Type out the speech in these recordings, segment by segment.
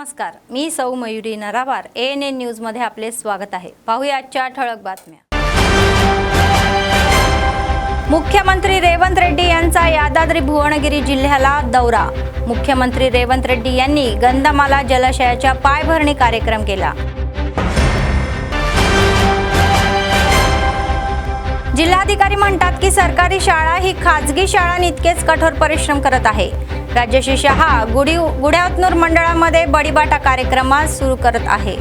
नमस्कार, मी सौ Mayuri नरावार ANN news मध्ये आपले स्वागत आहे। पाहूया आजच्या ठळक बातम्या। मुख्यमंत्री रेवंत रेड्डी यांचा यादाद्री भुवनगिरी जिल्ह्याला दौरा। मुख्यमंत्री रेवंत रेड्डी यांनी गंधमाला जलाशयाच्या पायभरणी कार्यक्रम केला। जिल्हाधिकारी म्हणतात की सरकारी शाळा ही खाजगी शाळांइतकेच कठोर परिश्रम करत आहे। राज्यश्री शहा गुढ्यावतनूर मंडळामध्ये बडीबाटा कार्यक्रमात सुरू करत आहे।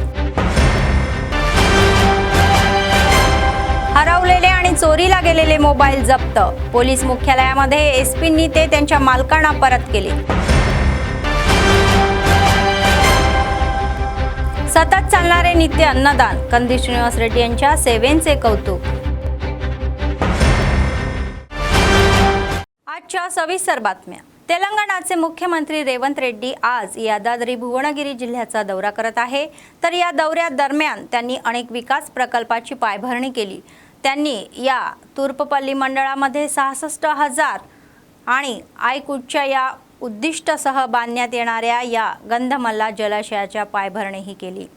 हरवलेले आणि चोरीला गेलेले मोबाईल जप्त। पोलीस मुख्यालयामध्ये SP ते त्यांच्या मालकांना परत केले। सतत चालणारे नित्य अन्नदान। कंदी श्रीनिवास रेड्डी यांच्या सेवेचे कौतुक। आजच्या सविस्तर बातम्या। तेलंगणाचे मुख्यमंत्री रेवंत रेड्डी आज यादाद्री भुवनगिरी जिल्ह्याचा दौरा करत आहे। तर या दौऱ्यादरम्यान त्यांनी अनेक विकास प्रकल्पाची पायभरणी केली। त्यांनी या तुर्पपल्ली मंडळामध्ये 66,000 आणि आयकुटच्या या उद्दिष्टासह बांधण्यात येणाऱ्या या गंधमल्ला जलाशयाच्या पायभरणीही केली।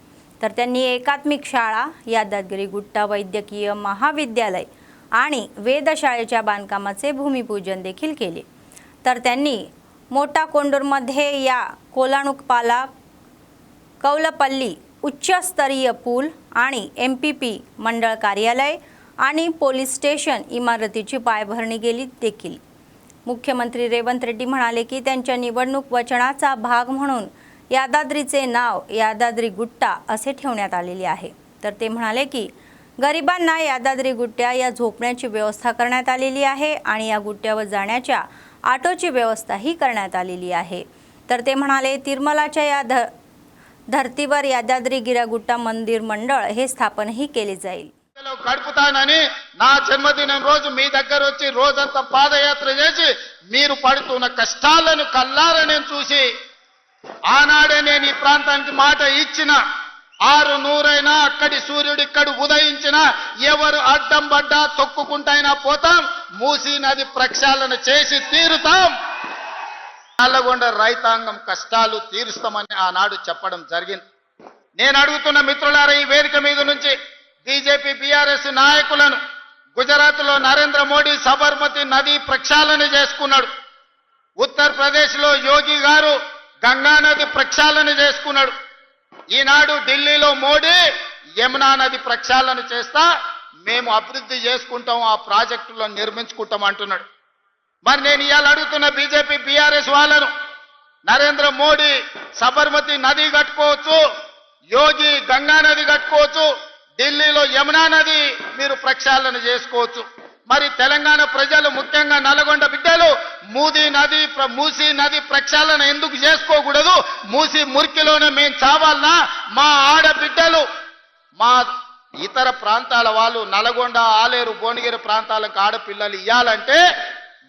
तर त्यांनी एकात्मिक शाळा, यादाद्री गुट्टा वैद्यकीय महाविद्यालय आणि वेधशाळेच्या बांधकामाचे भूमिपूजन देखील केले। तर त्यांनी मोठा कोंडूरमध्ये या कोलानुपाला कौलपल्ली उच्चस्तरीय पूल आणि MPP मंडळ कार्यालय आणि पोलीस स्टेशन इमारतीची पायभरणी केली देखील। मुख्यमंत्री रेवंत रेड्डी म्हणाले की त्यांच्या निवडणूक वचनाचा भाग म्हणून यादाद्रीचे नाव यादाद्री गुट्टा असे ठेवण्यात आलेले आहे। तर ते म्हणाले की गरिबांना यादाद्री गुट्ट्या या झोपण्याची व्यवस्था करण्यात आलेली आहे आणि या गुट्ट्यावर जाण्याच्या ऑटोची व्यवस्थाही करण्यात आलेली आहे। तर ते म्हणाले तिरुमलाच्या या धर्तीवर यादाद्री गिरागुट्टा मंदिर मंडळ हे स्थापनही केले जाईल। గడుపుతానని నా జన్మదినం రోజు మీ దగ్గర వచ్చి రోజంతా పాదయాత్ర చేసి మీరు పడుతున్న కష్టాలను కల్లారా నేను చూసి ఆనాడే నేను ఈ ప్రాంతానికి మాట ఇచ్చిన 600 అక్కడి సూర్యుడు ఇక్కడ ఉదయించిన ఎవరు అడ్డం పడ్డా తొక్కుకుంటైనా పోతాం, మూసీ నది ప్రక్షాళన చేసి తీరుతాం, నల్లగొండ రైతాంగం కష్టాలు తీరుస్తామని ఆనాడు చెప్పడం జరిగింది। నేను అడుగుతున్న మిత్రులారా ఈ వేదిక మీద నుంచి బీజేపీ BRS నాయకులను గుజరాత్ లో నరేంద్ర మోడీ సబర్మతి నది ప్రక్షాళన చేసుకున్నాడు। ఉత్తరప్రదేశ్ లో యోగి గారు గంగా నది ప్రక్షాళన చేసుకున్నాడు। ఈనాడు ఢిల్లీలో మోడీ యమునా నది ప్రక్షాళన చేస్తా మేము అభివృద్ధి చేసుకుంటాం, ఆ ప్రాజెక్టులో నిర్మించుకుంటాం అంటున్నాడు। మరి నేను ఇవాళ అడుగుతున్న బీజేపీ BRS వాళ్ళను, నరేంద్ర మోడీ సబర్మతి నది కట్టుకోవచ్చు, యోగి గంగా నది కట్టుకోవచ్చు, ఢిల్లీలో యమునా నది మీరు ప్రక్షాళన చేసుకోవచ్చు। మరి తెలంగాణ ప్రజలు ముఖ్యంగా నల్గొండ బిడ్డలు మూసీ నది ప్రక్షాళన ఎందుకు చేసుకోకూడదు? మూసీ మురికిలోనే మేము చావాలనా? మా ఆడబిడ్డలు మా ఇతర ప్రాంతాల వాళ్ళు నల్గొండ ఆలేరు భువనగిరి ప్రాంతాలకు ఆడపిల్లలు ఇయ్యాలంటే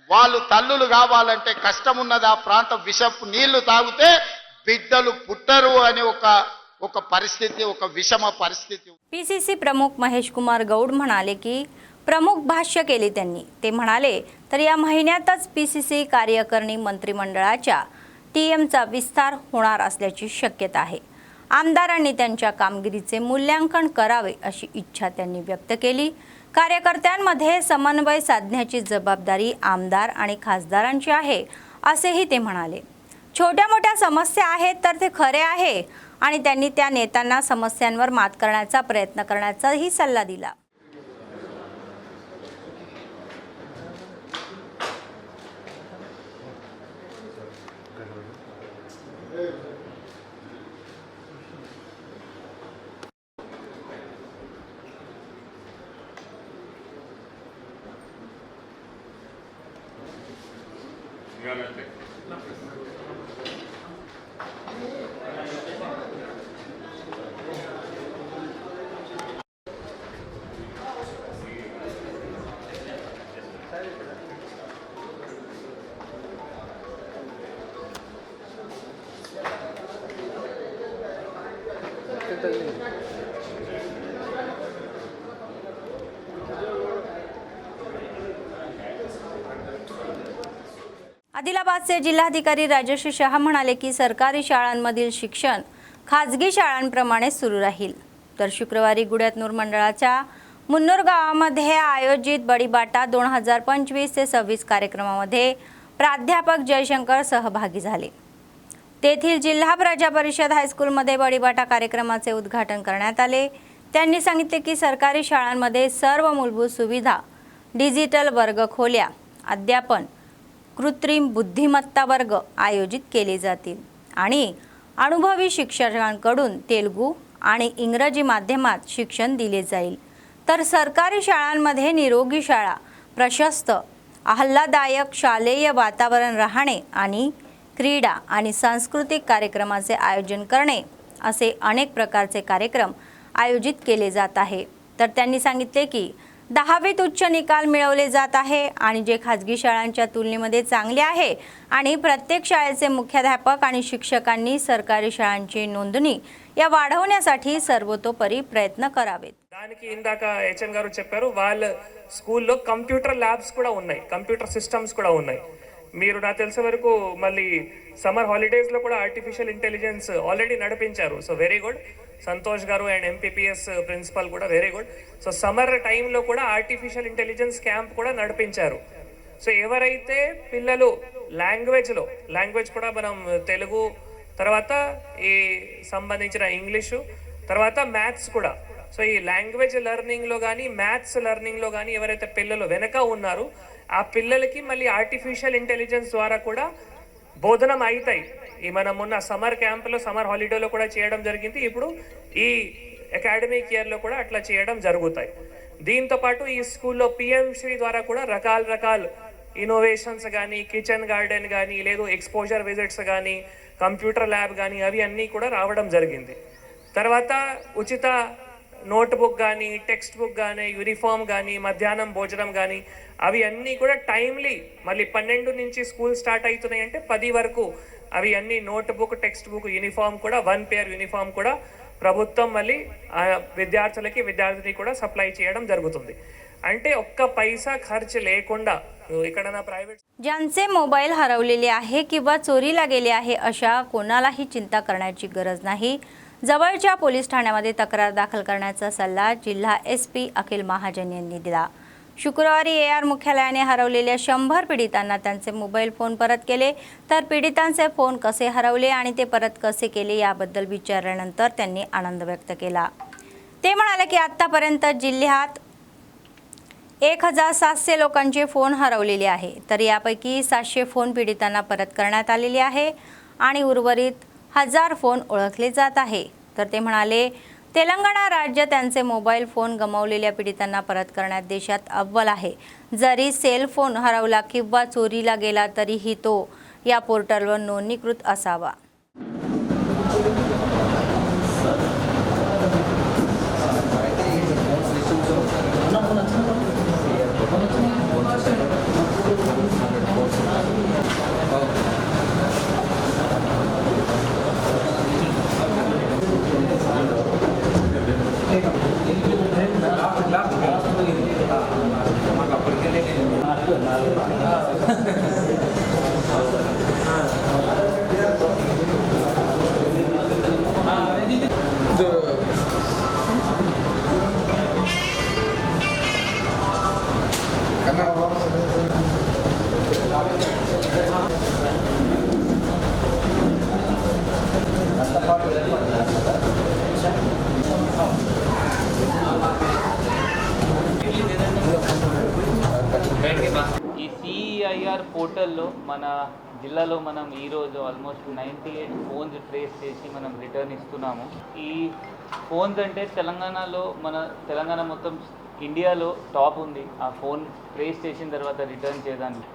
వాళ్ళు తల్లులు కావాలంటే కష్టం ఉన్నది। ఆ ప్రాంతం విషపు నీళ్లు తాగితే బిడ్డలు పుట్టరు అనే ఒక परिस्थिती, ఒక विषम परिस्थिती। PCC प्रमुख महेश कुमार गौड म्हणाले की प्रमुख भाष्य केले त्यांनी। ते म्हणाले तर या महिन्यातच PCC कार्यकारिणी मंत्रिमंडळाच्या TMचा विस्तार होणार असल्याची शक्यता आहे। आमदारांनी त्यांच्या कामगिरीचे मूल्यांकन करावे अशी इच्छा त्यांनी व्यक्त केली। कार्यकर्त्यांमध्ये समन्वय साधण्याची जबाबदारी आमदार आणि खासदारांची आहे असेही ते म्हणाले। छोट्या मोठ्या समस्या आहेत तर ते खरे आहे आणि त्यांनी त्या नेत्यांना समस्यांवर मात करण्याचा प्रयत्न करण्याचाही सल्ला दिला। आदिलाबादचे जिल्हाधिकारी राजश्री शहा म्हणाले की सरकारी शाळांमधील शिक्षण खाजगी शाळांप्रमाणे सुरू राहील. तर शुक्रवारी गुड्यातनूर मंडळाच्या मुन्नूर गावामध्ये आयोजित बडीबाटा 2025 ते 26 कार्यक्रमामध्ये प्राध्यापक जयशंकर सहभागी झाले. तेथील जिल्हा प्रजा परिषद हायस्कूलमध्ये बडीबाटा कार्यक्रमाचे उद्घाटन करण्यात आले. त्यांनी सांगितले की सरकारी शाळांमध्ये सर्व मूलभूत सुविधा, डिजिटल वर्गखोल्या, अध्यापन, कृत्रिम बुद्धिमत्ता वर्ग आयोजित केले जातील आणि अनुभवी शिक्षकांकडून तेलुगू आणि इंग्रजी माध्यमात शिक्षण दिले जाईल. तर सरकारी शाळांमध्ये निरोगी शाळा, प्रशस्त आल्हाददायक शालेय वातावरण राहणे आणि क्रीडा आणि सांस्कृतिक कार्यक्रमाचे आयोजन करणे असे अनेक प्रकारचे कार्यक्रम आयोजित केले जात आहे. तर त्यांनी सांगितले की 10वीत उच्च निकाल मिळवले जात आहे आणि जे खाजगी शाळांच्या तुलनेमध्ये चांगले आहे आणि प्रत्येक शाळेचे मुख्याध्यापक आणि शिक्षकांनी सरकारी शाळांची नोंदणी या वाढवण्यासाठी सर्वतोपरी प्रयत्न करावेत. దానికి ఇందాక హెచ్ఎం గారు చెప్పారు వాళ్ళ స్కూల్లో కంప్యూటర్ ల్యాబ్స్ కూడా ఉన్నాయి, కంప్యూటర్ సిస్టమ్స్ కూడా ఉన్నాయి. మీరు నాకు తెలిసే వరకు మళ్ళీ సమ్మర్ హాలిడేస్ లో కూడా ఆర్టిఫిషియల్ ఇంటెలిజెన్స్ ఆల్రెడీ నడిపించారు. So very good. సంతోష్ గారు అండ్ ఎంపీపీఎస్ ప్రిన్సిపల్ కూడా వెరీ గుడ్. సో సమ్మర్ టైంలో కూడా ఆర్టిఫిషియల్ ఇంటెలిజెన్స్ క్యాంప్ కూడా నడిపించారు. సో ఎవరైతే పిల్లలు లాంగ్వేజ్ కూడా మనం తెలుగు తర్వాత ఈ సంబంధించిన ఇంగ్లీషు తర్వాత మ్యాథ్స్ కూడా. సో ఈ లాంగ్వేజ్ లెర్నింగ్లో కానీ మ్యాథ్స్ లెర్నింగ్లో కానీ ఎవరైతే పిల్లలు వెనక ఉన్నారో ఆ పిల్లలకి మళ్ళీ ఆర్టిఫిషియల్ ఇంటెలిజెన్స్ ద్వారా కూడా బోధనం అవుతాయి. ఈ మనం మొన్న సమ్మర్ క్యాంప్లో సమ్మర్ హాలిడేలో కూడా చేయడం జరిగింది. ఇప్పుడు ఈ అకాడమిక్ ఇయర్లో కూడా అట్లా చేయడం జరుగుతాయి. దీంతోపాటు ఈ స్కూల్లో పిఎంశ్రీ ద్వారా కూడా రకాల ఇన్నోవేషన్స్ కానీ, కిచెన్ గార్డెన్ కానీ, లేదు ఎక్స్పోజర్ విజిట్స్ కానీ, కంప్యూటర్ ల్యాబ్ కానీ అవి అన్నీ కూడా రావడం జరిగింది. తర్వాత ఉచిత నోట్బుక్ కానీ, టెక్స్ట్ బుక్ కానీ, యూనిఫామ్ కానీ, మధ్యాహ్నం భోజనం కానీ అవి అన్నీ కూడా టైమ్లీ మళ్ళీ 12 నుంచి స్కూల్ స్టార్ట్ అవుతున్నాయి అంటే 10 వరకు అవి అన్నీ నోట్బుక్, టెక్స్ట్ బుక్, యూనిఫామ్ కూడా 1 పేర్ యూనిఫామ్ కూడా ప్రభుత్వం మళ్ళీ విద్యార్థిని కూడా సప్లై చేయడం జరుగుతుంది. అంటే ఒక్క పైసా ఖర్చు లేకుండా ఎక్కడైనా ప్రైవేట్ ज्यांचे मोबाईल हरवलेले आहे किंवा चोरीला गेले आहे अशा कोणालाही चिंता करण्याची गरज नाही. जवळच्या पोलीस ठाण्यामध्ये तक्रार दाखल करण्याचा सल्ला जिल्हा SP अखिल महाजन यांनी दिला. शुक्रवारी AR मुख्यालयाने हरवलेल्या 100 पीडितांना त्यांचे मोबाईल फोन परत केले. तर पीडितांचे फोन कसे हरवले आणि ते परत कसे केले याबद्दल विचारल्यानंतर त्यांनी आनंद व्यक्त केला. ते म्हणाले की आतापर्यंत जिल्ह्यात 1700 लोकांचे फोन हरवलेले आहे. तर यापैकी 700 फोन पीडितांना परत करण्यात आलेले आहे आणि उर्वरित 1000 फोन ओळखले जात आहे. तर ते म्हणाले तेलंगणा राज्य त्यांचे मोबाईल फोन गमावलेल्या पीडितांना परत करण्यात देशात अव्वल आहे. जरी सेल फोन हरवला किंवा चोरीला गेला तरीही तो या पोर्टलवर नोंदणीकृत असावा. ఈ CEIR పోర్టల్లో మన జిల్లాలో మనం ఈరోజు ఆల్మోస్ట్ 98 ఫోన్స్ ట్రేస్ చేసి మనం రిటర్న్ ఇస్తున్నాము. ఈ ఫోన్స్ అంటే తెలంగాణ మొత్తం ఇండియాలో టాప్ ఉంది. ఆ ఫోన్ ట్రేస్ చేసిన తర్వాత రిటర్న్ చేయడానికి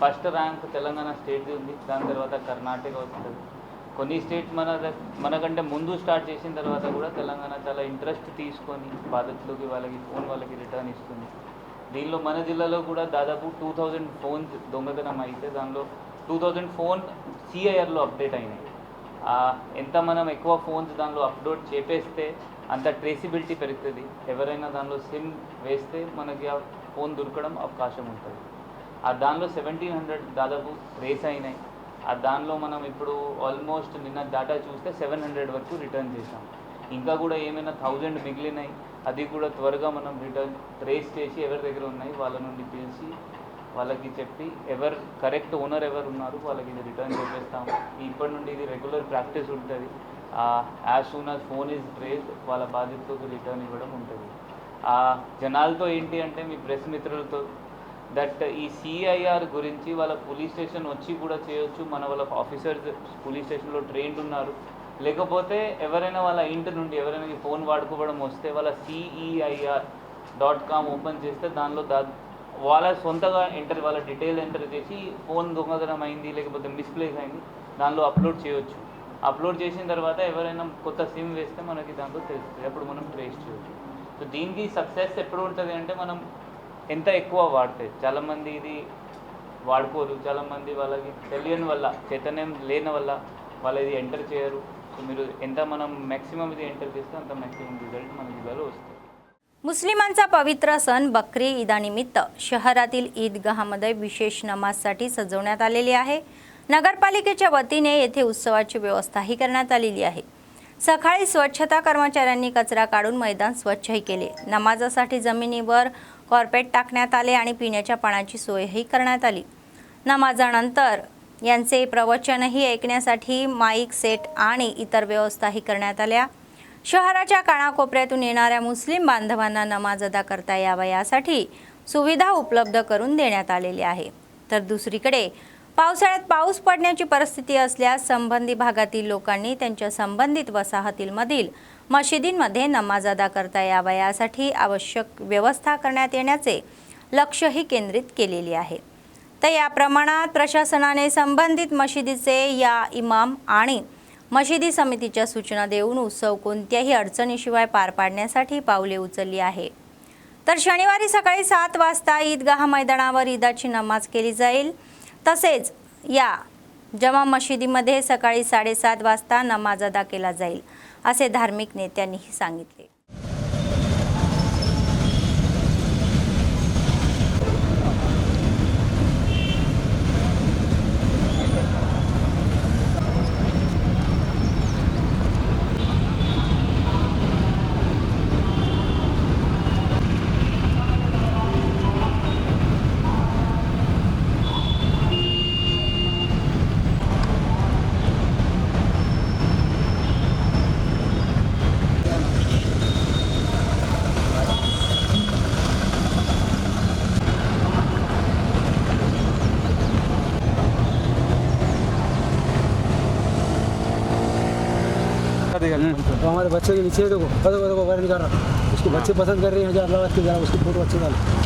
ఫస్ట్ ర్యాంక్ తెలంగాణ స్టేట్ ఉంది. దాని తర్వాత కర్ణాటక వస్తుంది. కొన్ని స్టేట్ మనకంటే ముందు స్టార్ట్ చేసిన తర్వాత కూడా తెలంగాణ చాలా ఇంట్రెస్ట్ తీసుకొని బాధితులకి వాళ్ళకి రిటర్న్ ఇస్తుంది. దీనిలో మన జిల్లాలో కూడా దాదాపు 2000 ఫోన్స్ దొంగతనం అయితే దానిలో 2000 ఫోన్ CIRలో అప్డేట్ అయినాయి. ఎంత మనం ఎక్కువ ఫోన్స్ దానిలో అప్లోడ్ చేపేస్తే అంత ట్రేసిబిలిటీ పెరుగుతుంది. ఎవరైనా దానిలో సిమ్ వేస్తే మనకి ఆ ఫోన్ దొరకడం అవకాశం ఉంటుంది. దానిలో 1700 దాదాపు ట్రేస్ అయినాయి. దానిలో మనం ఇప్పుడు ఆల్మోస్ట్ నిన్న డేటా చూస్తే 700 వరకు రిటర్న్ చేసాం. ఇంకా కూడా ఏమైనా 1000 మిగిలినాయి, అది కూడా త్వరగా మనం రిటర్న్ ట్రేస్ చేసి ఎవరి దగ్గర ఉన్నాయి వాళ్ళ నుండి పిలిచి వాళ్ళకి చెప్పి ఎవరు కరెక్ట్ ఓనర్ ఎవరు ఉన్నారు వాళ్ళకి ఇది రిటర్న్ చేసేస్తాము. ఇప్పటి నుండి ఇది రెగ్యులర్ ప్రాక్టీస్ ఉంటుంది. As soon as phone is traced వాళ్ళ బాధితులకు రిటర్న్ ఇవ్వడం ఉంటుంది. జనాలతో ఏంటి అంటే మీ ప్రెస్ మిత్రులతో దట్ ఈ సిఐఆర్ గురించి వాళ్ళ పోలీస్ స్టేషన్ వచ్చి కూడా చేయొచ్చు. వాళ్ళ ఆఫీసర్స్ పోలీస్ స్టేషన్లో ట్రైన్డ్ ఉన్నారు. లేకపోతే వాళ్ళ ఇంటి నుండి ఎవరైనా ఈ ఫోన్ వాడుకోవడం వస్తే వాళ్ళ CEIR.com ఓపెన్ చేస్తే దానిలో వాళ్ళ సొంతగా వాళ్ళ డీటెయిల్ ఎంటర్ చేసి ఫోన్ దొంగతనం అయింది లేకపోతే మిస్ప్లేస్ అయింది దానిలో అప్లోడ్ చేయొచ్చు. అప్లోడ్ చేసిన తర్వాత ఎవరైనా కొత్త సిమ్ వేస్తే మనకి దాంట్లో తెలుస్తుంది, అప్పుడు మనం ట్రేస్ చేయొచ్చు. సో దీనికి సక్సెస్ ఎప్పుడు ఉంటుంది అంటే మనం ఎంత ఎక్కువ వాడితే. చాలామంది ఇది వాడుకోరు, చాలామంది వాళ్ళకి తెలియని వల్ల చైతన్యం లేని వల్ల వాళ్ళు ఇది ఎంటర్ చేయరు. సో మీరు ఎంత మనం मॅक्सिमम ఇది ఎంటర్ చేస్తే अंत मॅक्सिमम रिझल्ट మన జిల్లాలో వస్తుంది. मुस्लिमांचा पवित्र सण बकरी ईदानिमित्त शहरातील ईदगाहमध्ये विशेष नमाजसाठी सजवण्यात आलेली आहे. नगरपालिकेच्या वतीने येथे उत्सवाची व्यवस्थाही करण्यात आलेली आहे. सकाळी स्वच्छता कर्मचाऱ्यांनी कचरा काढून मैदान स्वच्छही केले. नमाजासाठी जमिनीवर कार्पेट टाकण्यात आले आणि पिण्याच्या पाण्याची सोयही करण्यात आली. नमाजानंतर यांचे प्रवचनही ऐकण्यासाठी माईक सेट आणि इतर व्यवस्थाही करण्यात आल्या. शहराच्या कानाकोपऱ्यातून येणाऱ्या मुस्लिम बांधवांना नमाज अदा करता यावा यासाठी सुविधा उपलब्ध करून देण्यात आलेली आहे. तर दुसरीकडे पावसाळ्यात पाऊस पडण्याची परिस्थिती असल्यास संबंधित भागातील लोकांनी त्यांच्या संबंधित वसाहतीमधील मशिदींमध्ये नमाज अदा करता यावा यासाठी आवश्यक व्यवस्था करण्यात येण्याचे लक्षही केंद्रित केलेले आहे. तर या प्रमाणात प्रशासनाने संबंधित मशिदीचे या इमाम आणि मशिदी समितीच्या सूचना देऊन उत्सव कोणत्याही अडचणीशिवाय पार पाडण्यासाठी पावले उचलली आहे. तर शनिवारी सकाळी 7 वाजता ईदगाह मैदानावर ईदाची नमाज केली जाईल. तसेच या जमा मशिदीमध्ये सकाळी 7:30 वाजता नमाज अदा केला जाईल असे धार्मिक नेत्यांनीही सांगितले. तो हमारे बच्चे के नीचे देखो देखो बाहर निकाल रहा, उसको बच्चे पसंद कर रहे हैं, अल्लाह वास्ते जरा उसकी फोटो अच्छी डालो।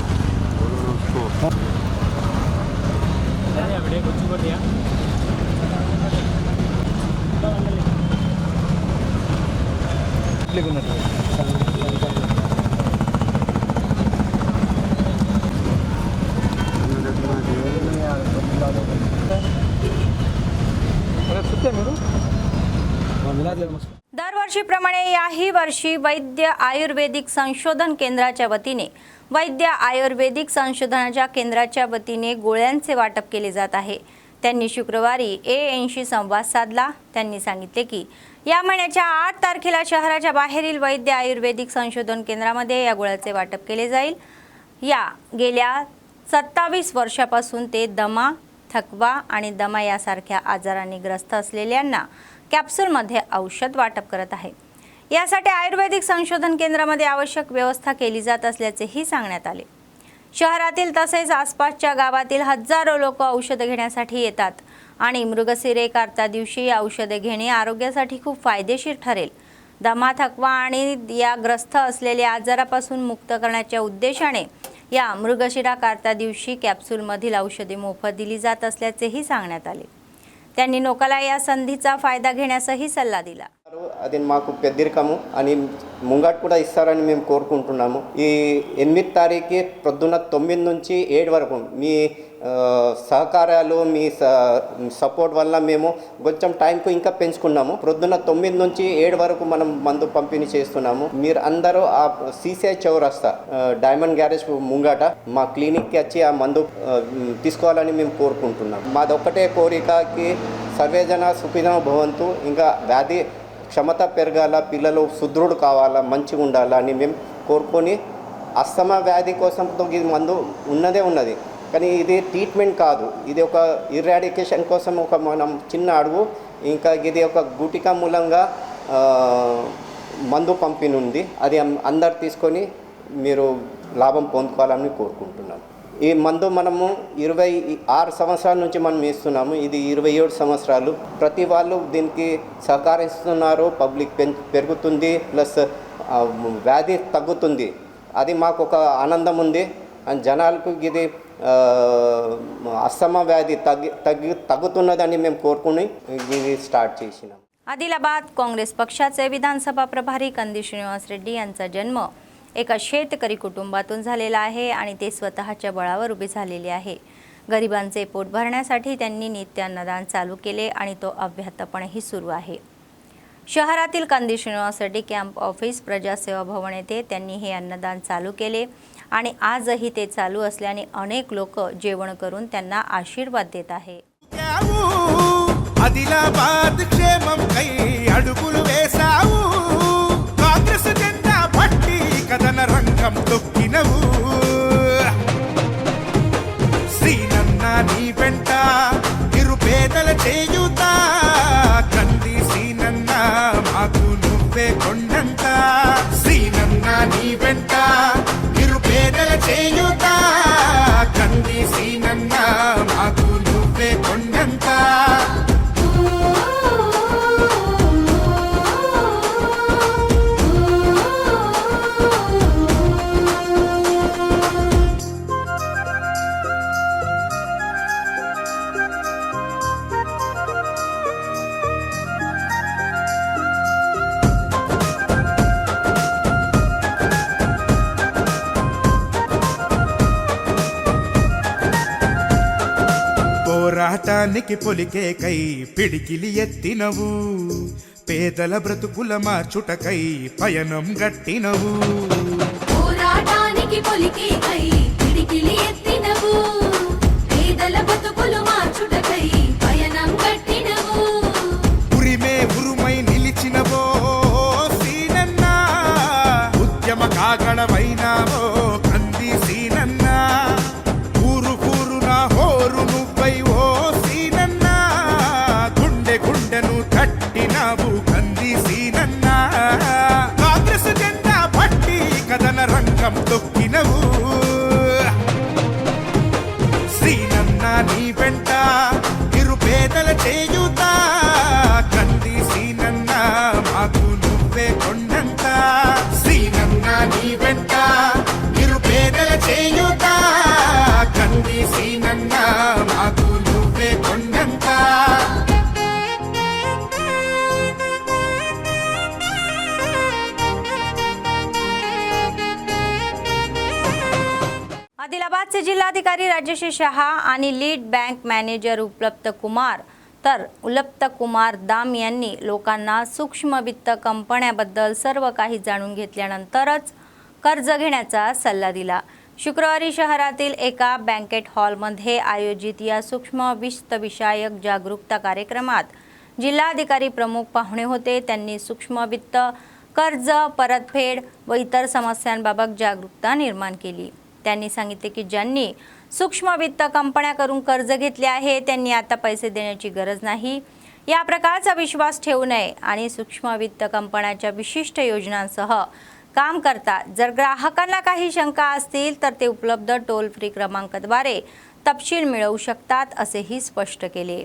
दरवर्षीप्रमाणे याही वर्षी वैद्य आयुर्वेदिक संशोधन केंद्राच्या वतीने वैद्य आयुर्वेदिक संशोधनाच्या केंद्राच्या वतीने गोळ्यांचे वाटप केले जात आहे. त्यांनी शुक्रवारी A80 संवाद साधला. त्यांनी सांगितले की या महिन्याच्या 8 तारखेला शहराच्या बाहेरील वैद्य आयुर्वेदिक संशोधन केंद्रामध्ये या गोळ्याचे वाटप केले जाईल. या गेल्या 27 वर्षापासून ते दमा, थकवा आणि दमा यासारख्या आजारांनी ग्रस्त असलेल्यांना कॅप्सूलमध्ये औषध वाटप करत आहे. यासाठी आयुर्वेदिक संशोधन केंद्रामध्ये आवश्यक व्यवस्था केली जात असल्याचेही सांगण्यात आले. शहरातील तसेच आसपासच्या गावातील हजारो लोक औषध घेण्यासाठी येतात आणि मृगशिरे कार्ता दिवशी औषधे घेणे आरोग्यासाठी खूप फायदेशीर ठरेल. दमा, थकवा आणि या ग्रस्त असलेल्या आजारापासून मुक्त करण्याच्या उद्देशाने या मृगशिरा कार्ता दिवशी कॅप्सूलमधील औषधे मोफत दिली जात असल्याचेही सांगण्यात आले. त्यांनी लोकांना या संधीचा फायदा घेण्याचाही सल्ला दिला. అది మాకు పెద్దరికము అని ముంగట్ కూడా ఇస్తారని మేము కోరుకుంటున్నాము. ఈ 8 తారీఖు ప్రొద్దున 9 నుంచి 7 వరకు మీ సహకారాలు మీ సపోర్ట్ వల్ల మేము కొంచెం టైంకు ఇంకా పెంచుకున్నాము. ప్రొద్దున 9 నుంచి 7 వరకు మనం మందు పంపిణీ చేస్తున్నాము. మీరు అందరూ ఆ CCI చౌరస్తా డైమండ్ గ్యారేజ్ ముంగట మా క్లినిక్కి వచ్చి ఆ మందు తీసుకోవాలని మేము కోరుకుంటున్నాం. మాది ఒక్కటే కోరికకి సర్వేజన సుఖినో భవంతు, ఇంకా వ్యాధి క్షమత పెరగాల, పిల్లలు సుదృఢ కావాలా, మంచిగా ఉండాలని మేము కోరుకొని అస్తమా వ్యాధి కోసం ఈ మందు ఉన్నది, కానీ ఇది ట్రీట్మెంట్ కాదు. ఇది ఒక ఇరాడికేషన్ కోసం ఒక మనం చిన్న అడుగు. ఇంకా ఇది ఒక గుటిక మూలంగా మందు పంపిణీ ఉంది. అది అందరు తీసుకొని మీరు లాభం పొందుకోవాలని కోరుకుంటున్నాను. ఈ మందు మనము 26 సంవత్సరాల నుంచి మనం ఇస్తున్నాము. ఇది 27 సంవత్సరాలు. ప్రతి వాళ్ళు దీనికి సహకరిస్తున్నారు. పబ్లిక్ పెరుగుతుంది, ప్లస్ వ్యాధి తగ్గుతుంది. అది మాకు ఒక ఆనందం ఉంది. అండ్ జనాలకు ఇది అస్తమా వ్యాధి తగ్గుతున్నదని మేము కోరుకుని ఇది स्टार्ट చేసినాం. आदिलाबाद काँग्रेस पक्षाचे विधानसभा प्रभारी कंदी श्रीनिवास रेड्डी यांचा जन्म एका शेतकरी कुटुंबातून झालेला आहे आणि ते स्वतःच्या बळावर उभे झालेले आहे. गरिबांचे पोट भरण्यासाठी त्यांनी नित्य अन्नदान चालू केले आणि तो अव्याहतपणेही सुरू आहे. शहरातील कंदी श्रीनिवास रेड्डी कॅम्प ऑफिस प्रजासेवा भवन येथे त्यांनी हे अन्नदान चालू केले आणि आजही ते चालू असल्याने अनेक लोक जेवण करून त्यांना आशीर्वाद देत आहे. ఆదిలాబాద్ క్షేమం కై అడుగులు వేసావు, కాంగ్రెస్ జెండా పట్టి కథన రంగం తొక్కినవు. శ్రీనన్న నీ వెంట నిరుపేదల చేయుత, కంది శ్రీనన్న మాకు నువ్వే కొండంత. శ్రీనన్న నీ వెంట నిరుపేదల చేయుత, కంది శ్రీనన్న మాకు నువ్వే కొండంత. పోరాటానికి పొలికే కై పిడికిలి ఎత్తినవు, పేదల బ్రతుకుల మార్చుటకై పయనం గట్టినవు. పోరాటానికి పొలికే కై పిడికిలి ఎత్తినవు, పేదల బ్రతుకులు మార్చుటకై పయనం గట్టినవు. ఉరిమే ఉరుమై నిలిచినవో సీనన్న, ఉద్యమ కాగడమైనావో కంది సీనన్న. ఊరు కూరున హోరు నువ్వై ఓ సీనన్న, గుండె గుండెను తట్టినావు కంది సీనన్న. కాంగ్రెస్ జెండా పట్టి కథన రంగం తొక్కినవు. సీనన్న నీ వెంట నిరుపేదల చేయుత, కంది సీనన్న మాకు నువ్వే కొండంత. సీనన్న నీ వెంట నిరుపేదల చేయుత, కంది సీనన్న మాకు నువ్వే కొండంత. आदिलाबादचे जिल्हाधिकारी राजेश शहा आणि लीड बँक मॅनेजर उपलब्ध कुमार दाम यांनी लोकांना सूक्ष्म वित्त कंपन्याबद्दल सर्व काही जाणून घेतल्यानंतरच कर्ज घेण्याचा सल्ला दिला. शुक्रवारी शहरातील एका बँकेट हॉलमध्ये आयोजित या सूक्ष्म वित्त विषयक जागरूकता कार्यक्रमात जिल्हाधिकारी प्रमुख पाहुणे होते. त्यांनी सूक्ष्म वित्त, कर्ज परतफेड व इतर समस्यांबाबत जागरूकता निर्माण केली. त्यांनी सांगितले की ज्यांनी सूक्ष्म वित्त कंपन्याकडून कर्ज घेतले आहे त्यांनी आता पैसे देण्याची गरज नाही. या प्रकारचा विश्वास ठेवू नये आणि सूक्ष्म वित्त कंपन्याच्या विशिष्ट योजनांसह काम करतात. जर ग्राहकांना काही शंका असतील तर ते उपलब्ध टोल फ्री क्रमांकाद्वारे तपशील मिळवू शकतात असेही स्पष्ट केले.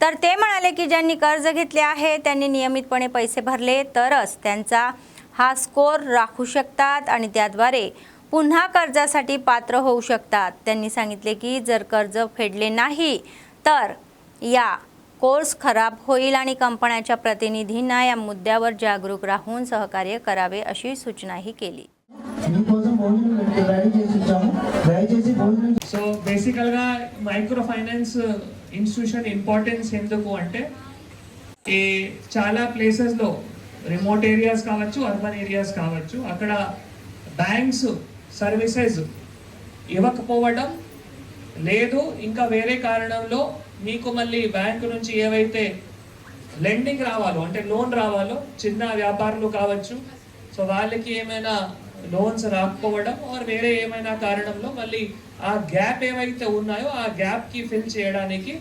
तर ते म्हणाले की ज्यांनी कर्ज घेतले आहे त्यांनी नियमितपणे पैसे भरले तरच त्यांचा हा स्कोर राखू शकतात आणि त्याद्वारे पुन्हा कर्जासाठी पात्र होऊ शकतात. त्यांनी सांगितले की जर कर्ज फेडले नाही तर या कोर्स खराब होईल आणि कंपन्याच्या प्रतिनिधींना या मुद्द्यावर जागरूक राहून सहकार्य करावे अशी सूचनाही केली. సో బేసికల్గా మైక్రో ఫైనాన్స్ ఇన్స్టిట్యూషన్ ఇంపార్టెన్స్ ఎందుకు అంటే ఈ చాలా ప్లేసెస్లో రిమోట్ ఏరియాస్ కావచ్చు, అర్బన్ ఏరియాస్ కావచ్చు, అక్కడ బ్యాంక్స్ సర్వీసెస్ ఇవ్వకపోవడం లేదు, ఇంకా వేరే కారణంలో మీకు మళ్ళీ బ్యాంకు నుంచి ఏవైతే లెండింగ్ రావాలో అంటే లోన్ రావాలో చిన్న వ్యాపారులు కావచ్చు, సో వాళ్ళకి ఏమైనా లోన్స్ రాకపోవడం ఆర్ వేరే ఏమైనా కారణంలో మళ్ళీ ఆ గ్యాప్ ఏవైతే ఉన్నాయో ఆ గ్యాప్కి ఫిల్ చేయడానికి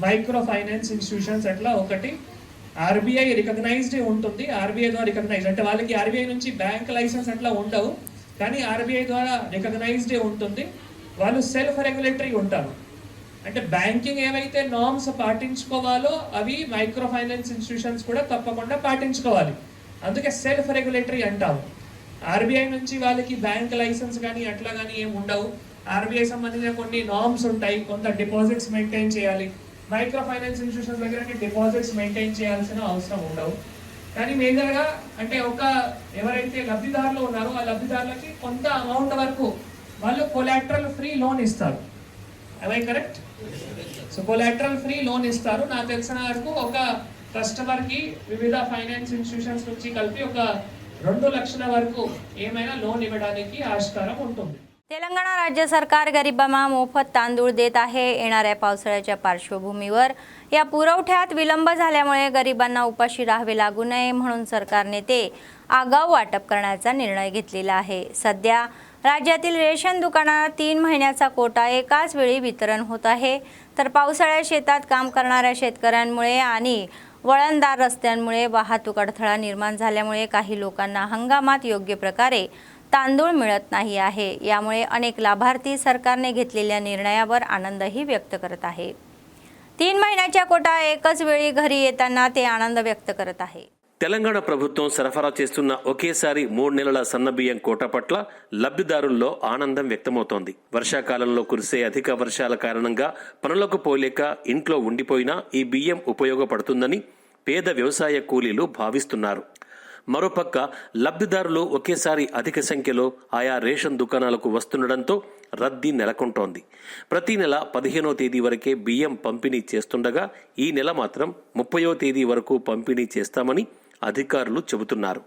మైక్రో ఫైనాన్స్ ఇన్స్టిట్యూషన్స్ అట్లా ఒకటి ఆర్బీఐ రికగ్నైజ్డ్ ఉంటుంది. ఆర్బీఐ ద్వారా రికగ్నైజ్ అంటే వాళ్ళకి ఆర్బీఐ నుంచి బ్యాంక్ లైసెన్స్ అట్లా ఉండవు, కానీ ఆర్బీఐ ద్వారా రికగ్నైజ్డ్ ఉంటుంది. వాళ్ళు సెల్ఫ్ రెగ్యులేటరీ ఉంటారు. అంటే బ్యాంకింగ్ ఏవైతే నార్మ్స్ పాటించుకోవాలో అవి మైక్రో ఫైనాన్స్ ఇన్స్టిట్యూషన్స్ కూడా తప్పకుండా పాటించుకోవాలి. అందుకే సెల్ఫ్ రెగ్యులేటరీ అంటాము. ఆర్బీఐ నుంచి వాళ్ళకి బ్యాంక్ లైసెన్స్ కానీ అట్లా కానీ ఏమి ఉండవు. ఆర్బీఐ సంబంధించిన కొన్ని నార్మ్స్ ఉంటాయి, కొంత డిపాజిట్స్ మెయింటైన్ చేయాలి. మైక్రో ఫైనాన్స్ ఇన్స్టిట్యూషన్స్ దగ్గర డిపాజిట్స్ మెయింటైన్ చేయాల్సిన అవసరం ఉండవు. కానీ మేజర్గా అంటే ఎవరైతే లబ్ధిదారులు ఉన్నారో ఆ లబ్ధిదారులకి కొంత అమౌంట్ వరకు వాళ్ళు కొలాటరల్ ఫ్రీ లోన్ ఇస్తారు. అవై correct? So collateral free loan ఇస్తారు. నాకు తెలిసిన వరకు ఒక కస్టమర్కి వివిధ ఫైనాన్స్ ఇన్స్టిట్యూషన్స్ నుంచి కలిపి ఒక 2 लक्षల वरकू ఏమైనా లోన్ ఇవ్వడానికి ఆస్కారం ఉంటుంది. तेलंगणा राज्य सरकार गरिबांना मोफत तांदूळ देत आहे. येणाऱ्या पावसाळ्याच्या पार्श्वभूमीवर या पुरवठ्यात विलंब झाल्यामुळे गरिबांना उपाशी राहावे लागू नये म्हणून सरकारने ते आगाऊ वाटप करण्याचा निर्णय घेतलेला आहे. सध्या राज्यातील रेशन दुकानांना 3 महिन्याचा कोटा एकाच वेळी वितरण होत आहे. तर पावसाळ्यात शेतात काम करणाऱ्या शेतकऱ्यांमुळे आणि वळणदार रस्त्यांमुळे वाहतूक अडथळा निर्माण झाल्यामुळे काही लोकांना हंगामात योग्य प्रकारे तांदूळ मिळत नाही आहे. यामुळे अनेक लाभार्थी सरकारने घेतलेल्या निर्णयावर आनंदही व्यक्त करत आहे. 3 महिन्याच्या कोटा एकच वेळी घरी येताना ते आनंद व्यक्त करत आहे. తెలంగాణ ప్రభుత్వం సరఫరా చేస్తున్న ఒకేసారి 3 నెలల సన్నబియ్యం కోట పట్ల లబ్ధిదారుల్లో ఆనందం వ్యక్తమవుతోంది. వర్షాకాలంలో కురిసే అధిక వర్షాల కారణంగా పనులకు పోలేక ఇంట్లో ఉండిపోయినా ఈ బియ్యం ఉపయోగపడుతుందని పేద వ్యవసాయ కూలీలు భావిస్తున్నారు. మరోపక్క లబ్ధిదారులు ఒకేసారి అధిక సంఖ్యలో ఆయా రేషన్ దుకాణాలకు వస్తుండటంతో రద్దీ నెలకొంటోంది. ప్రతి నెల 15వ తేదీ వరకే బియ్యం పంపిణీ చేస్తుండగా ఈ నెల మాత్రం 30వ తేదీ వరకు పంపిణీ చేస్తామని అధికారులు చెబుతున్నారు.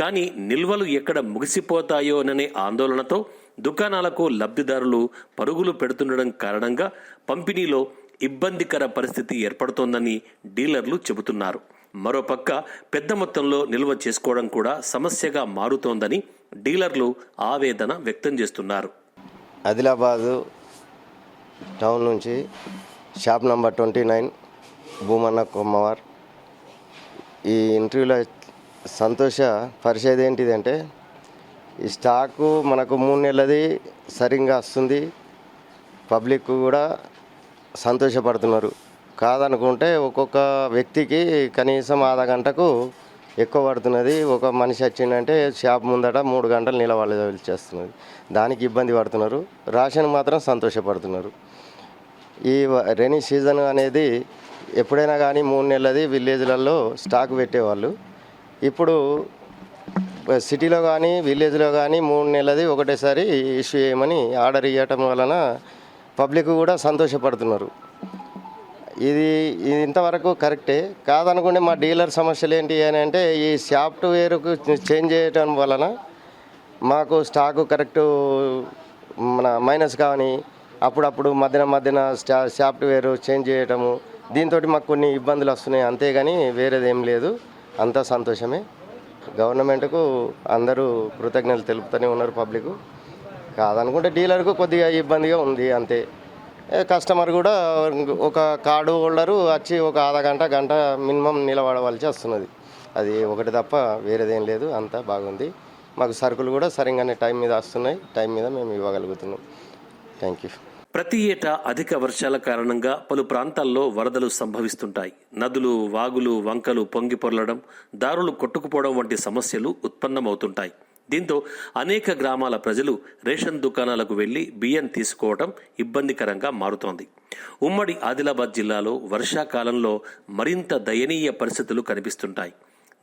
కానీ నిల్వలు ఎక్కడ ముగిసిపోతాయోననే ఆందోళనతో దుకాణాలకు లబ్ధిదారులు పరుగులు పెడుతుండడం కారణంగా పంపిణీలో ఇబ్బందికర పరిస్థితి ఏర్పడుతోందని డీలర్లు చెబుతున్నారు. మరోపక్క పెద్ద మొత్తంలో నిల్వ చేసుకోవడం కూడా సమస్యగా మారుతోందని డీలర్లు ఆవేదన వ్యక్తం చేస్తున్నారు. ఆదిలాబాదు టౌన్ నుంచి షాప్ నంబర్ 29 భూమన్న కొమ్మవార్. ఈ ఇంటర్వ్యూలో సంతోష పరిచేది ఏంటిదంటే ఈ స్టాకు మనకు 3 నెలలది సరిగ్గా వస్తుంది. పబ్లిక్ కూడా సంతోషపడుతున్నారు. కాదనుకుంటే ఒక్కొక్క వ్యక్తికి కనీసం ఆధా గంటకు ఎక్కువ పడుతున్నది. ఒక మనిషి వచ్చిందంటే షాప్ ముందట 3 గంటలు నిలబడాల్సి చేస్తున్నది. దానికి ఇబ్బంది పడుతున్నారు. రేషన్ మాత్రం సంతోషపడుతున్నారు. ఈ రెనీ సీజన్ అనేది ఎప్పుడైనా కానీ 3 నెలలది విలేజ్లలో స్టాక్ పెట్టేవాళ్ళు. ఇప్పుడు సిటీలో కానీ విలేజ్లో కానీ 3 నెలలది ఒకటేసారి ఇష్యూ చేయమని ఆర్డర్ ఇవ్వటం వలన పబ్లిక్ కూడా సంతోషపడుతున్నారు. ఇది ఇంతవరకు కరెక్టే. కాదనుకుంటే మా డీలర్ సమస్యలు ఏంటి అని అంటే ఈ సాఫ్ట్వేర్కు చేంజ్ చేయటం వలన మాకు స్టాకు కరెక్టు మన మైనస్ కానీ అప్పుడప్పుడు మధ్యన సాఫ్ట్వేర్ చేంజ్ చేయటము దీంతో మాకు కొన్ని ఇబ్బందులు వస్తున్నాయి. అంతేగాని వేరేది ఏం లేదు. అంతా సంతోషమే. గవర్నమెంట్కు అందరూ కృతజ్ఞతలు తెలుపుతూనే ఉన్నారు పబ్లిక్. కాదనుకుంటే డీలర్కు కొద్దిగా ఇబ్బందిగా ఉంది అంతే. కస్టమర్ కూడా ఒక కార్డు హోల్డరు వచ్చి ఒక ఆధా గంట మినిమం నిలబడవలసి వస్తున్నది. అది ఒకటి తప్ప వేరేదేం లేదు. అంతా బాగుంది. మాకు సరుకులు కూడా సరిగ్గానే టైం మీద వస్తున్నాయి. టైం మీద మేము ఇవ్వగలుగుతున్నాం. Thank you. ప్రతి ఏటా అధిక వర్షాల కారణంగా పలు ప్రాంతాల్లో వరదలు సంభవిస్తుంటాయి. నదులు, వాగులు, వంకలు పొంగి పొర్లడం, దారులు కొట్టుకుపోవడం వంటి సమస్యలు ఉత్పన్నమవుతుంటాయి. దీంతో అనేక గ్రామాల ప్రజలు రేషన్ దుకాణాలకు వెళ్లి బియ్యం తీసుకోవడం ఇబ్బందికరంగా మారుతోంది. ఉమ్మడి ఆదిలాబాద్ జిల్లాలో వర్షాకాలంలో మరింత దయనీయ పరిస్థితులు కనిపిస్తుంటాయి.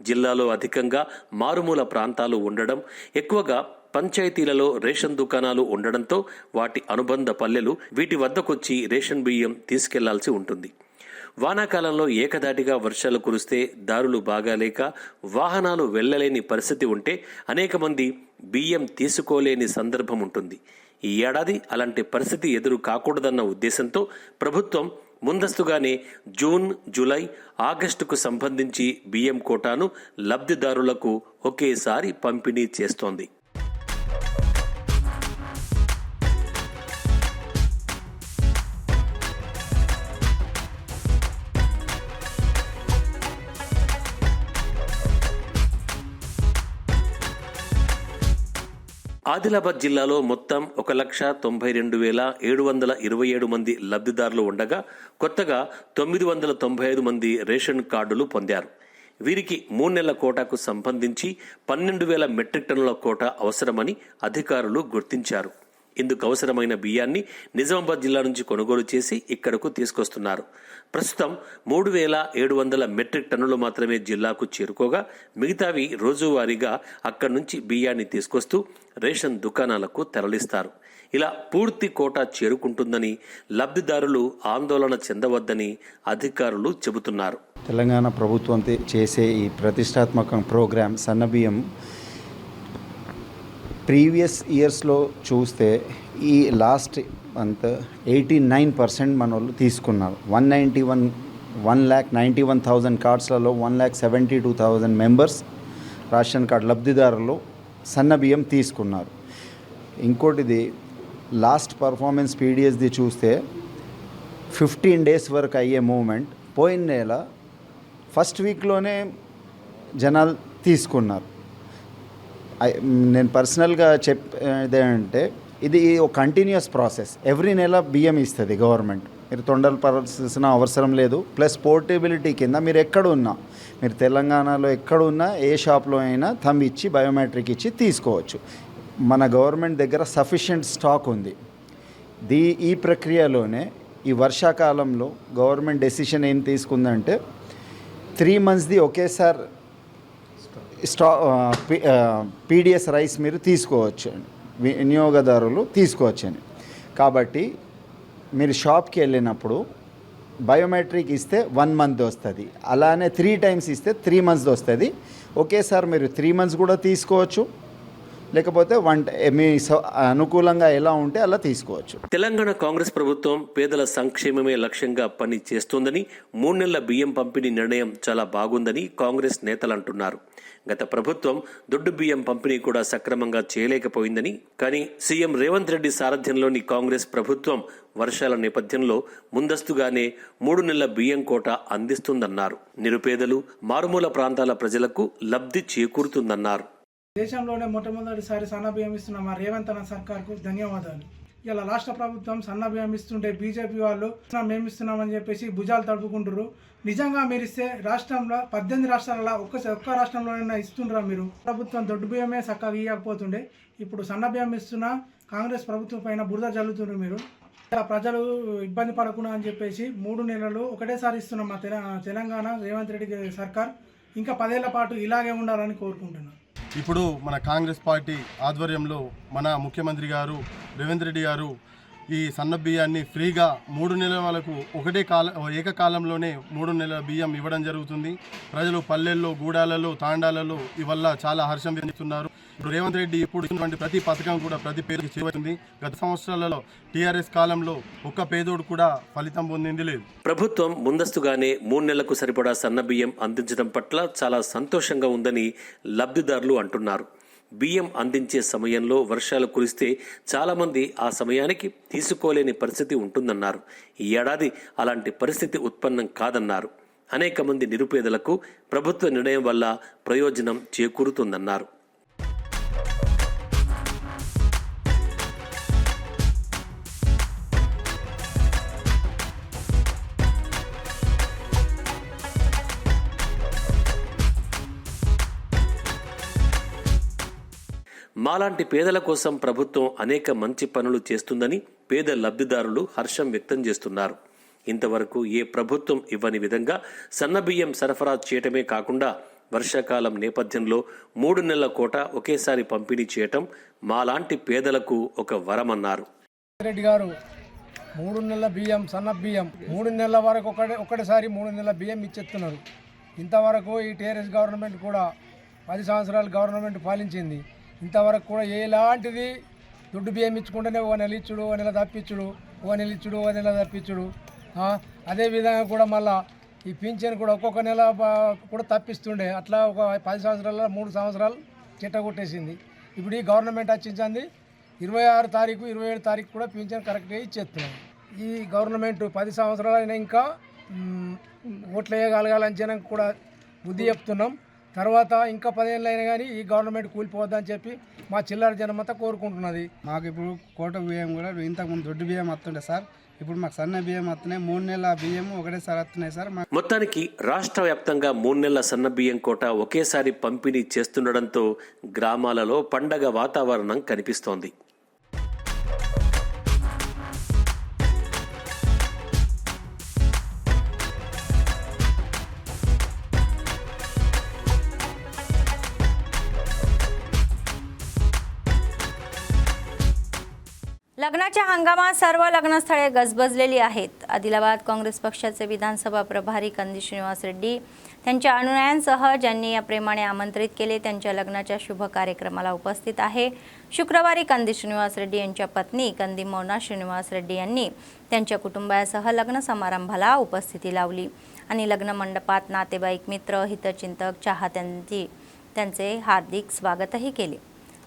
జిల్లాలో అధికంగా మారుమూల ప్రాంతాలు ఉండడం, ఎక్కువగా పంచాయతీలలో రేషన్ దుకాణాలు ఉండడంతో వాటి అనుబంధ పల్లెలు వీటి వద్దకొచ్చి రేషన్ బియ్యం తీసుకెళ్లాల్సి ఉంటుంది. వానాకాలంలో ఏకధాటిగా వర్షాలు కురిస్తే దారులు బాగాలేక వాహనాలు వెళ్లలేని పరిస్థితి ఉంటే అనేక మంది బియ్యం తీసుకోలేని సందర్భం ఉంటుంది. ఈ ఏడాది అలాంటి పరిస్థితి ఎదురు కాకూడదన్న ఉద్దేశంతో ప్రభుత్వం ముందస్తుగానే జూన్, జూలై, ఆగస్టుకు సంబంధించి బియ్యం కోటాను లబ్ధిదారులకు ఒకేసారి పంపిణీ చేస్తోంది. ఆదిలాబాద్ జిల్లాలో మొత్తం 1,92,727 మంది లబ్ధిదారులు ఉండగా కొత్తగా 995 మంది రేషన్ కార్డులు పొందారు. వీరికి 3 నెలల కోటాకు సంబంధించి 12,000 మెట్రిక్ టన్నుల కోటా అవసరమని అధికారులు గుర్తించారు. ఇందుకు అవసరమైన బియ్యాన్ని నిజామాబాద్ జిల్లా నుంచి కొనుగోలు చేసి ఇక్కడకు తీసుకొస్తున్నారు. ప్రస్తుతం 3,700 మెట్రిక్ టన్నులు మాత్రమే జిల్లాకు చేరుకోగా మిగతావి రోజువారీగా అక్కడి నుంచి బియ్యాన్ని తీసుకొస్తూ రేషన్ దుకాణాలకు తరలిస్తారు. ఇలా పూర్తి కోటా చేరుకుంటుందని లబ్ధిదారులు ఆందోళన చెందవద్దని అధికారులు చెబుతున్నారు. తెలంగాణ ప్రభుత్వం చేసే ఈ ప్రతిష్టాత్మక ప్రోగ్రాం సన్నబియ్యం ప్రీవియస్ ఇయర్స్లో చూస్తే ఈ లాస్ట్ మంత్ 89% మన వాళ్ళు తీసుకున్నారు. 1,91,000 కార్డ్స్లలో 1,72,000 మెంబర్స్ రేషన్ కార్డు లబ్ధిదారులు సన్నబియ్యం తీసుకున్నారు. ఇంకోటిది లాస్ట్ పర్ఫార్మెన్స్ పీడిఎస్ది చూస్తే 15 days వరకు అయ్యే మూమెంట్ పోయిన నెల ఫస్ట్ వీక్లోనే జనాలు తీసుకున్నారు. నేను పర్సనల్గా చెప్పేదేంటే ఇది ఒక కంటిన్యూస్ ప్రాసెస్. ఎవ్రీ నెల బియ్యం ఇస్తుంది గవర్నమెంట్. మీరు తొందర పడాల్సిన అవసరం లేదు. ప్లస్ పోర్టబిలిటీ కింద మీరు ఎక్కడున్నా, మీరు తెలంగాణలో ఎక్కడున్నా ఏ షాప్లో అయినా థంబ్ ఇచ్చి బయోమెట్రిక్ ఇచ్చి తీసుకోవచ్చు. మన గవర్నమెంట్ దగ్గర సఫిషియెంట్ స్టాక్ ఉంది. ఈ ప్రక్రియలోనే ఈ వర్షాకాలంలో గవర్నమెంట్ డెసిషన్ ఏం తీసుకుందంటే 3 monthsది ఒకేసారి పీడిఎస్ రైస్ మీరు తీసుకోవచ్చు, వినియోగదారులు తీసుకోవచ్చని. కాబట్టి మీరు షాప్కి వెళ్ళినప్పుడు బయోమెట్రిక్ ఇస్తే 1 month వస్తుంది, అలానే 3 times ఇస్తే 3 months వస్తుంది. ఒకేసారి మీరు 3 months కూడా తీసుకోవచ్చు, లేకపోతే మీ అనుకూలంగా ఎలా ఉంటే అలా తీసుకోవచ్చు. తెలంగాణ కాంగ్రెస్ ప్రభుత్వం పేదల సంక్షేమమే లక్ష్యంగా పని చేస్తోందని, 3 నెలల బియ్యం పంపిణీ నిర్ణయం చాలా బాగుందని కాంగ్రెస్ నేతలు అంటున్నారు. గత ప్రభుత్వం దొడ్డు బియ్యం పంపిణీ కూడా సక్రమంగా చేయలేకపోయిందని, కానీ సీఎం రేవంత్ రెడ్డి సారథ్యంలోని కాంగ్రెస్ ప్రభుత్వం వర్షాల నేపథ్యంలో ముందస్తుగానే 3 నెలల బియ్యం కోట అందిస్తుందన్నారు. నిరుపేదలు, మారుమూల ప్రాంతాల ప్రజలకు లబ్ధి చేకూరుతుందన్నారు. దేశంలోనే మొట్టమొదటిసారి సన్న బియ్యం ఇస్తున్న మా రేవంత్ అన్న సర్కార్కు ధన్యవాదాలు. ఇలా రాష్ట్ర ప్రభుత్వం సన్న బియ్యం ఇస్తుంటే బీజేపీ వాళ్ళు మేము ఇస్తున్నామని చెప్పేసి భుజాలు తడుపుకుంటారు. నిజంగా మీరు ఇస్తే రాష్ట్రంలో 18 రాష్ట్రాలలో ఒక్క రాష్ట్రంలోనైనా ఇస్తుండ్రా మీరు? ప్రభుత్వం దొడ్డు బియ్యమే చక్కగా ఇవ్వకపోతుండే ఇప్పుడు సన్న బియ్యం ఇస్తున్నా కాంగ్రెస్ ప్రభుత్వం పైన బురద జల్లుతున్నారు మీరు. ఇలా ప్రజలు ఇబ్బంది పడకుండా అని చెప్పేసి 3 నెలలు ఒకటేసారి ఇస్తున్నాం మా తెలంగాణ రేవంత్ రెడ్డి సర్కార్. ఇంకా 10 ఏళ్ల పాటు ఇలాగే ఉండాలని కోరుకుంటున్నాను. ఇప్పుడు మన కాంగ్రెస్ పార్టీ ఆధ్వర్యంలో మన ముఖ్యమంత్రి గారు రేవంత్ రెడ్డి గారు ఈ సన్న బియ్యాన్ని ఫ్రీగా 3 నెలల వరకు ఏకకాలంలోనే 3 నెలల బియ్యం ఇవ్వడం జరుగుతుంది. ప్రజలు పల్లెల్లో, గూడాలలో, తాండాలలో ఇవల్ల చాలా హర్షం వ్యక్తిస్తున్నారు. ఇప్పుడు రేవంత్ రెడ్డి ఇప్పుడు ఇటువంటి ప్రతి పథకం కూడా ప్రతి పేరుకి చేరుతుంది. గత సంవత్సరాలలో టీఆర్ఎస్ కాలంలో ఒక్క పేదోడు కూడా ఫలితం పొందింది లేదు. ప్రభుత్వం ముందస్తుగానే 3 నెలలకు సరిపడా సన్న బియ్యం అందించడం పట్ల చాలా సంతోషంగా ఉందని లబ్ధిదారులు అంటున్నారు. బియ్యం అందించే సమయంలో వర్షాలు కురిస్తే చాలా మంది ఆ సమయానికి తీసుకోలేని పరిస్థితి ఉంటుందన్నారు. ఈ ఏడాది అలాంటి పరిస్థితి ఉత్పన్నం కాదన్నారు. అనేక మంది నిరుపేదలకు ప్రభుత్వ నిర్ణయం వల్ల ప్రయోజనం చేకూరుతుందన్నారు. మాలాంటి పేదల కోసం ప్రభుత్వం అనేక మంచి పనులు చేస్తుందని పేద లబ్ధిదారులు హర్షం వ్యక్తం చేస్తున్నారు. ఇంతవరకు ఏ ప్రభుత్వం ఇవ్వని విధంగా సన్నబియ్యం సరఫరా చేయటమే కాకుండా వర్షాకాలం నేపథ్యంలో 3 నెలల కోట ఒకేసారి పంపిణీ చేయటం మాలాంటి పేదలకు ఒక వరమన్నారు. రెడ్డి గారు 3 నెలల బియ్యం, సన్న బియ్యం 3 నెలల వరకు ఒకటిసారి 3 నెలల బియ్యం ఇచ్చేస్తున్నారు. ఇంతవరకు ఈ టీఆర్ఎస్ గవర్నమెంట్ కూడా 10 సంవత్సరాలు గవర్నమెంట్ పాలించింది. ఇంతవరకు కూడా ఎలాంటిది దుడ్డు బియ్యం ఇచ్చుకుంటేనే ఓ నెల ఇచ్చుడు, ఓ నెల తప్పించుడు, ఓ నెల ఇచ్చుడు, ఓ నెల తప్పించుడు. అదేవిధంగా కూడా మళ్ళీ ఈ పింఛన్ కూడా ఒక్కొక్క నెల కూడా తప్పిస్తుండే. అట్లా ఒక 10 సంవత్సరాల 3 సంవత్సరాలు చిట్టగొట్టేసింది. ఇప్పుడు ఈ గవర్నమెంట్ వచ్చింది 26 తారీఖు 27 తారీఖు కూడా పింఛన్ కరెక్ట్గా ఇచ్చేస్తున్నాం. ఈ గవర్నమెంట్ 10 సంవత్సరాలైనా ఇంకా ఓట్లు వేయగలగాలని జనం కూడా బుద్ధి చెప్తున్నాం. తర్వాత ఇంకా 10 ఏళ్ళు అయినా కానీ ఈ గవర్నమెంట్ కూలిపోవద్దని చెప్పి మా చిల్లర జనమంతా కోరుకుంటున్నది. మాకు ఇప్పుడు కోట బియ్యం కూడా ఇంతకుముందు దొడ్డు బియ్యం వస్తుండే సార్, ఇప్పుడు మాకు సన్న బియ్యం వస్తున్నాయి. 3 నెలల బియ్యం ఒకటేసారి వస్తున్నాయి సార్. మొత్తానికి రాష్ట్ర వ్యాప్తంగా 3 నెలల సన్న బియ్యం కోట ఒకేసారి పంపిణీ చేస్తుండటంతో గ్రామాలలో పండగ వాతావరణం కనిపిస్తోంది. लग्नाच्या हंगामात सर्व लग्नस्थळे गजबजलेली आहेत. आदिलाबाद काँग्रेस पक्षाचे विधानसभा प्रभारी कंदी श्रीनिवास रेड्डी त्यांच्या अनुयायांसह ज्यांनी या प्रेमाने आमंत्रित केले त्यांच्या लग्नाच्या शुभ कार्यक्रमाला उपस्थित आहे. शुक्रवारी कंदी श्रीनिवास रेड्डी यांच्या पत्नी कंदी मोना श्रीनिवास रेड्डी यांनी त्यांच्या कुटुंबासह लग्न समारंभाला उपस्थिती लावली आणि लग्न मंडपात नातेवाईक, मित्र, हितचिंतक, चाहत्यांची त्यांचे हार्दिक स्वागतही केले.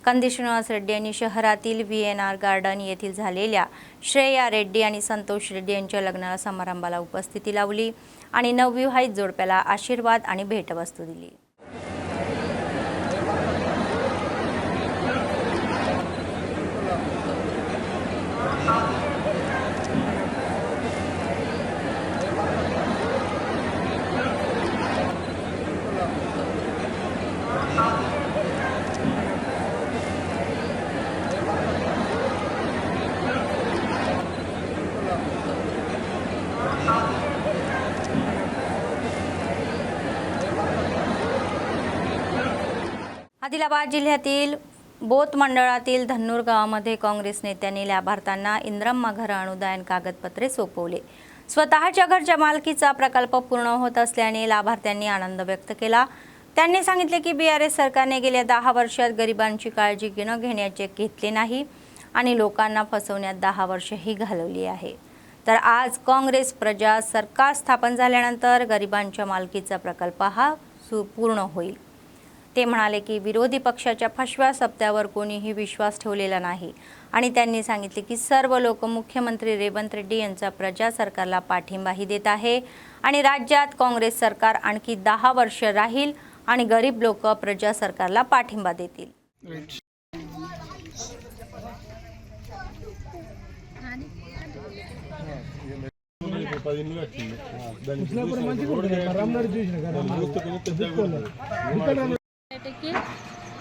कंदी श्रीनिवास रेड्डी यांनी शहरातील VNR गार्डन येथील झालेल्या श्रेया रेड्डी आणि संतोष रेड्डी यांच्या लग्नाला समारंभाला उपस्थिती लावली आणि नवविवाहित जोडप्याला आशीर्वाद आणि भेटवस्तू दिली. आदिलाबाद जिल्ह्यातील बोत मंडळातील धन्नूर गावामध्ये काँग्रेस नेत्यांनी लाभार्थ्यांना इंद्रम्मा घर अनुदान कागदपत्रे सोपवले. स्वतःच्या घरच्या मालकीचा प्रकल्प पूर्ण होत असल्याने लाभार्थ्यांनी आनंद व्यक्त केला. त्यांनी सांगितले की BRS सरकारने गेल्या 10 वर्षात गरिबांची काळजी न घेण्याचे घेतले नाही आणि लोकांना फसवण्यात 10 वर्षेही घालवली आहे. तर आज काँग्रेस प्रजा सरकार स्थापन झाल्यानंतर गरिबांच्या मालकीचा प्रकल्प हा पूर्ण होईल. ते म्हणाले की विरोधी पक्षाच्या फसव्या सप्त्यावर कोणीही विश्वास ठेवलेला नाही आणि त्यांनी सांगितले की सर्व लोक मुख्यमंत्री रेवंत रेड्डी यांचा प्रजा सरकारला पाठिंबाही देत आहे आणि राज्यात काँग्रेस सरकार आणखी 10 वर्ष राहील आणि गरीब लोक प्रजा सरकारला पाठिंबा देतील.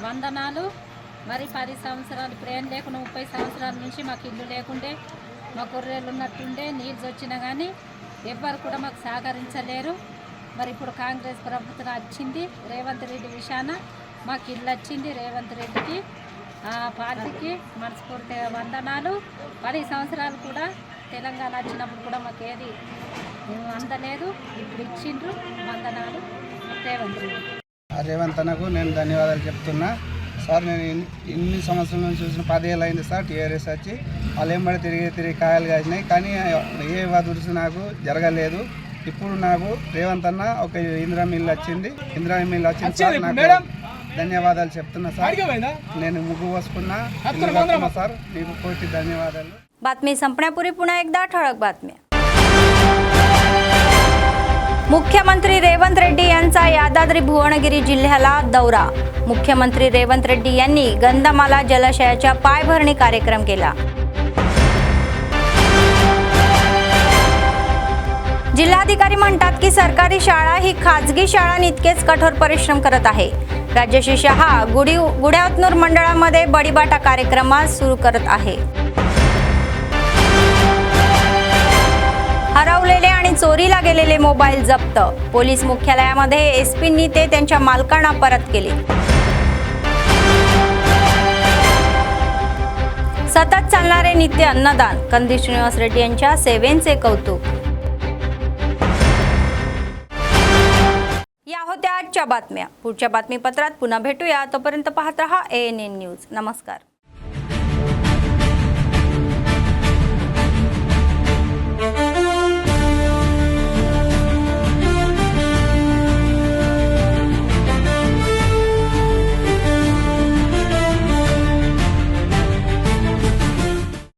వందనాలు. మరి 10 సంవత్సరాలు ప్రేమ లేకుండా 30 సంవత్సరాల నుంచి మాకు ఇల్లు లేకుండే, మా గొర్రెలు ఉన్నట్టుండే, నీళ్ళు వచ్చినా కానీ ఎవ్వరు కూడా మాకు సహకరించలేరు. మరి ఇప్పుడు కాంగ్రెస్ ప్రభుత్వం వచ్చింది, రేవంత్ రెడ్డి విషయాన మాకు ఇల్లు వచ్చింది. రేవంత్ రెడ్డికి పార్టీకి మనస్ఫూర్తిగా వందనాలు. 10 సంవత్సరాలు కూడా తెలంగాణ వచ్చినప్పుడు కూడా మాకు ఏది అందలేదు, ఇప్పుడు ఇచ్చిండ్రు. వందనాలు రేవంత్ రెడ్డి. రేవంత్ అన్నకు నేను ధన్యవాదాలు చెప్తున్నా సార్. నేను ఇన్ని సంవత్సరాల నుంచి చూసిన 10 ఏళ్ళు అయింది సార్ టీఆర్ఎస్ వచ్చి. వాళ్ళు ఏమడి తిరిగి కాయలు కాసినాయి కానీ ఏ వదురుసు నాకు జరగలేదు. ఇప్పుడు నాకు రేవంత్ అన్న ఒక ఇందిరమ్మ ఇల్లు వచ్చింది. ఇందిరమ్మ ఇల్లు వచ్చింది సార్. నాకు ధన్యవాదాలు చెప్తున్నా సార్. నేను ముగ్గు పోసుకున్నా సార్. మీకు కోటి ధన్యవాదాలు. बातमी संपण्यापूर्वी पुन्हा एकदा ठळक बातम्या. मुख्यमंत्री रेवंत रेड्डी यांचा यादाद्री भुवनगिरी जिल्ह्याला दौरा. मुख्यमंत्री रेवंत रेड्डी यांनी गंधमाला जलाशयाच्या पायभरणी कार्यक्रम केला. जिल्हाधिकारी म्हणतात की सरकारी शाळा ही खाजगी शाळांइतकेच कठोर परिश्रम करत आहे. राज्यश्री शहा गुढ्यावतनूर मंडळामध्ये बडीबाटा कार्यक्रमात सुरू करत आहे. हरवलेले आणि चोरीला गेलेले मोबाईल जप्त. पोलीस मुख्यालयामध्ये एसपींनी ते त्यांच्या मालकांना परत केले. सतत चालणारे नित्य अन्नदान. कंदी श्रीनिवास रेड्डी यांच्या सेवेचे कौतुक. या होत्या आजच्या बातम्या. पुढच्या बातमीपत्रात पुन्हा भेटूया. तोपर्यंत पाहत रहा ANN न्यूज. नमस्कार.